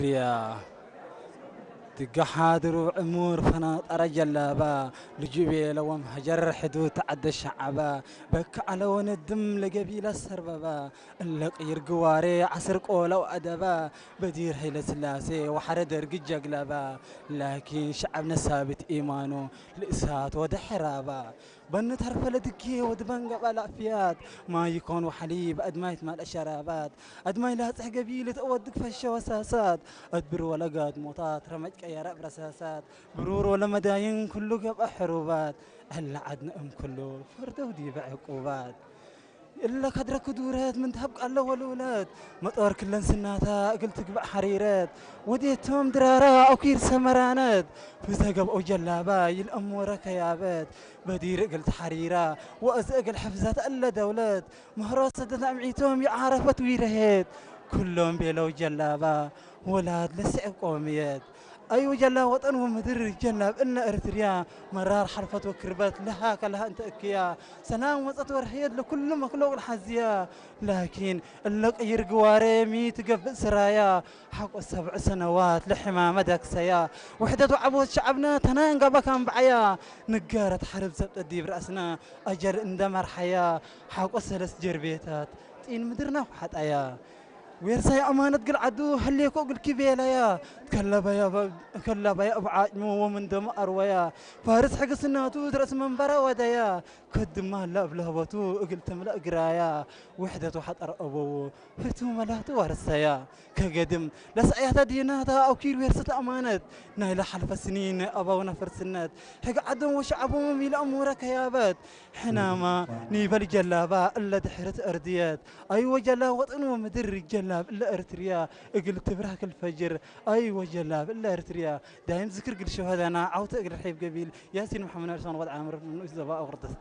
يا تلقى حاضر وعمور فنا رجل با لجيبي لو مهجر حدود تعدى الشعبا بك على ون الدم لقبيلة السربابا اللق يرقواري عصر قولو أدبا بدير هيل سلاسي وحرد رقج قلبا لكن شعبنا ثابت إيمانه لإسات ودحرابا بن ترفل دكي ودبن قبل أفيات ما يكون وحليب أدمايت مال الشرابات أدماي لا تح قبيلة أودك فش وساسات أدبر ولقات موطات رمجك يا رب رساسات برور ولا مداين كله قب حروبات هلا عدنا كله فرد ودي بعقوبات إلا كدرك دورات من تهبق الله والولاد مطار كلن سناتا قلت قبع حريرات وديتهم درارا أو كير سمرانات فزقب أو جلابا يلأمورا كيابات بدير قلت حريرا وأزق الحفزات ألا دولات مهروسة دمعيتهم يعرفت ويرهيت كلهم بيلو جلابا ولاد لسعب قوميات أيوة جلا وطن ومدر جلاب إن إرتريا مرار حرفت وكربت لها كلها أنت أكيا سلام وسط ورهيد لكل مخلوق الحزية لكن اللق يرقواري ميت قبل سرايا حق السبع سنوات لحما مدك سيا وحدة عبود شعبنا تنان قبا كان بعيا نقارة حرب سبت الديب رأسنا أجر اندمر حياة حق السلس جربيتات تين مدرنا وحد أيا ويرساي أمانة قل عدو هل يكو قل كبيلة يا كلب يا أبو عاجمو ومن دم أرويا فارس حق سناتو درس من برا وديا كد ما لا بلهبتو قلت ملا قرايا وحدة وحد أرقبو فتو ملاتو ورسايا كقدم لسعيها ديناتا أو كيل ويرسة أمانة نايل حلف سنين أبو نفر سنات حق عدو وشعبو ميل أمورك يابات حناما نيبل جلابا إلا دحرت أرديات أيوة جلا وطن ومدر جلاب إلا إرتريا قلت براك الفجر أيوة جلاب إلا إرتريا دايم ذكر قل شهدنا عوت أقل حيب قبيل ياسين محمد عرسان وضع عامر من أسباب أغرضت